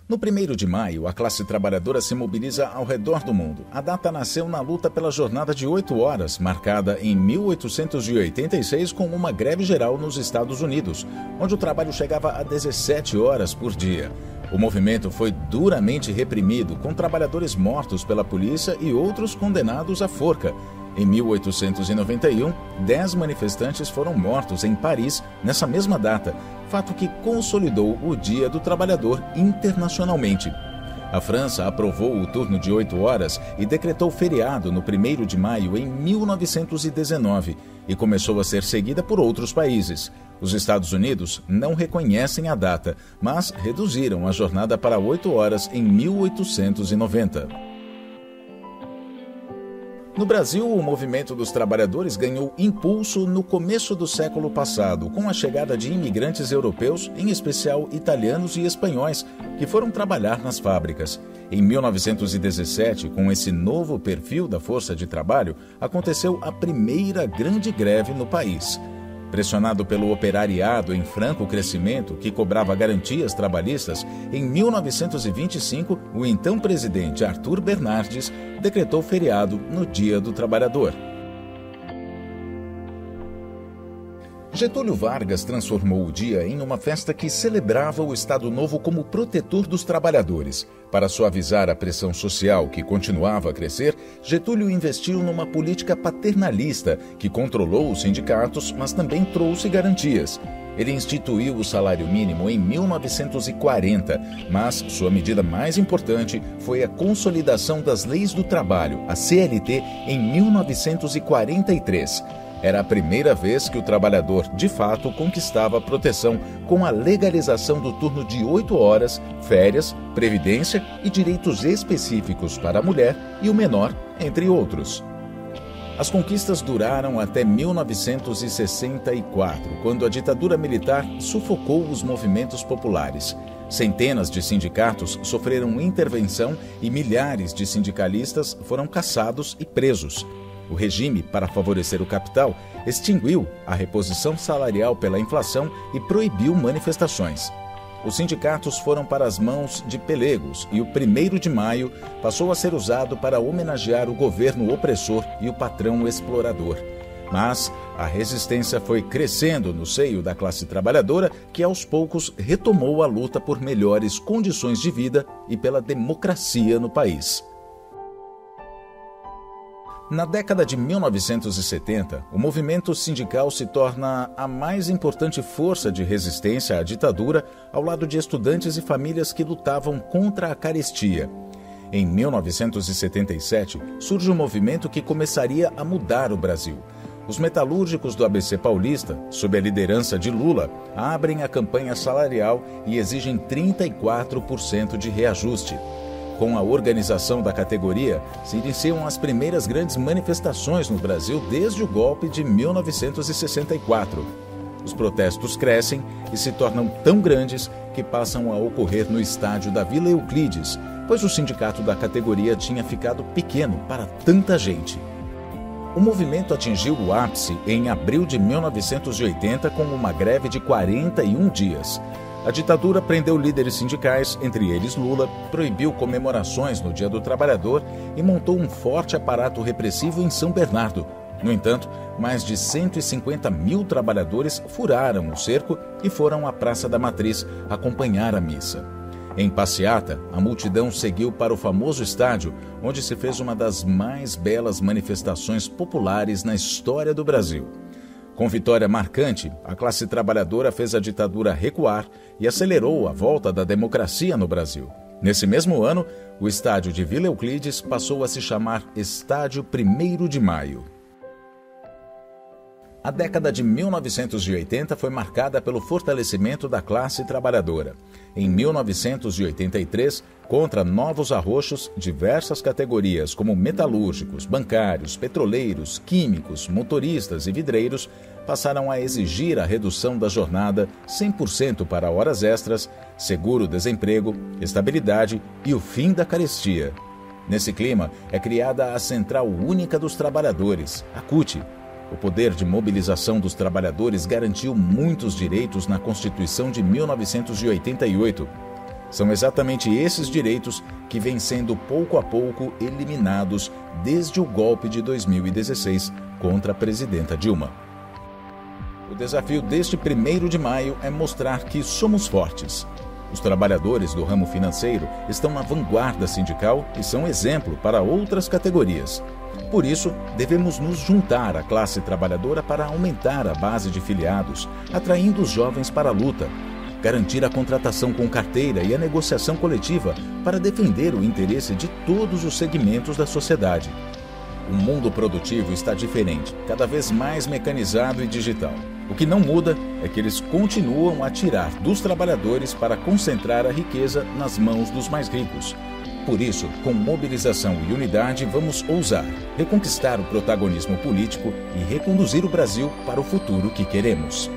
No 1º de maio, a classe trabalhadora se mobiliza ao redor do mundo. A data nasceu na luta pela jornada de 8 horas, marcada em 1886 com uma greve geral nos Estados Unidos, onde o trabalho chegava a 17 horas por dia. O movimento foi duramente reprimido, com trabalhadores mortos pela polícia e outros condenados à forca. Em 1891, 10 manifestantes foram mortos em Paris nessa mesma data, fato que consolidou o Dia do Trabalhador internacionalmente. A França aprovou o turno de 8 horas e decretou feriado no 1º de maio em 1919 e começou a ser seguida por outros países. Os Estados Unidos não reconhecem a data, mas reduziram a jornada para 8 horas em 1890. No Brasil, o movimento dos trabalhadores ganhou impulso no começo do século passado, com a chegada de imigrantes europeus, em especial italianos e espanhóis, que foram trabalhar nas fábricas. Em 1917, com esse novo perfil da força de trabalho, aconteceu a primeira grande greve no país. Pressionado pelo operariado em franco crescimento, que cobrava garantias trabalhistas, em 1925, o então presidente Arthur Bernardes decretou feriado no Dia do Trabalhador. Getúlio Vargas transformou o dia em uma festa que celebrava o Estado Novo como protetor dos trabalhadores. Para suavizar a pressão social que continuava a crescer, Getúlio investiu numa política paternalista que controlou os sindicatos, mas também trouxe garantias. Ele instituiu o salário mínimo em 1940, mas sua medida mais importante foi a consolidação das leis do trabalho, a CLT, em 1943. Era a primeira vez que o trabalhador, de fato, conquistava proteção com a legalização do turno de 8 horas, férias, previdência e direitos específicos para a mulher e o menor, entre outros. As conquistas duraram até 1964, quando a ditadura militar sufocou os movimentos populares. Centenas de sindicatos sofreram intervenção e milhares de sindicalistas foram caçados e presos. O regime, para favorecer o capital, extinguiu a reposição salarial pela inflação e proibiu manifestações. Os sindicatos foram para as mãos de pelegos e o 1º de maio passou a ser usado para homenagear o governo opressor e o patrão explorador. Mas a resistência foi crescendo no seio da classe trabalhadora, que aos poucos retomou a luta por melhores condições de vida e pela democracia no país. Na década de 1970, o movimento sindical se torna a mais importante força de resistência à ditadura, ao lado de estudantes e famílias que lutavam contra a carestia. Em 1977, surge um movimento que começaria a mudar o Brasil. Os metalúrgicos do ABC Paulista, sob a liderança de Lula, abrem a campanha salarial e exigem 34% de reajuste. Com a organização da categoria, se iniciam as primeiras grandes manifestações no Brasil desde o golpe de 1964. Os protestos crescem e se tornam tão grandes que passam a ocorrer no estádio da Vila Euclides, pois o sindicato da categoria tinha ficado pequeno para tanta gente. O movimento atingiu o ápice em abril de 1980 com uma greve de 41 dias. A ditadura prendeu líderes sindicais, entre eles Lula, proibiu comemorações no Dia do Trabalhador e montou um forte aparato repressivo em São Bernardo. No entanto, mais de 150 mil trabalhadores furaram o cerco e foram à Praça da Matriz acompanhar a missa. Em passeata, a multidão seguiu para o famoso estádio, onde se fez uma das mais belas manifestações populares na história do Brasil. Com vitória marcante, a classe trabalhadora fez a ditadura recuar e acelerou a volta da democracia no Brasil. Nesse mesmo ano, o estádio de Vila Euclides passou a se chamar Estádio 1º de Maio. A década de 1980 foi marcada pelo fortalecimento da classe trabalhadora. Em 1983, contra novos arroxos, diversas categorias como metalúrgicos, bancários, petroleiros, químicos, motoristas e vidreiros passaram a exigir a redução da jornada 100% para horas extras, seguro-desemprego, estabilidade e o fim da carestia. Nesse clima, é criada a Central Única dos Trabalhadores, a CUT. O poder de mobilização dos trabalhadores garantiu muitos direitos na Constituição de 1988. São exatamente esses direitos que vêm sendo pouco a pouco eliminados desde o golpe de 2016 contra a presidenta Dilma. O desafio deste 1º de maio é mostrar que somos fortes. Os trabalhadores do ramo financeiro estão na vanguarda sindical e são exemplo para outras categorias. Por isso, devemos nos juntar à classe trabalhadora para aumentar a base de filiados, atraindo os jovens para a luta, garantir a contratação com carteira e a negociação coletiva para defender o interesse de todos os segmentos da sociedade. O mundo produtivo está diferente, cada vez mais mecanizado e digital. O que não muda é que eles continuam a tirar dos trabalhadores para concentrar a riqueza nas mãos dos mais ricos. Por isso, com mobilização e unidade, vamos ousar, reconquistar o protagonismo político e reconduzir o Brasil para o futuro que queremos.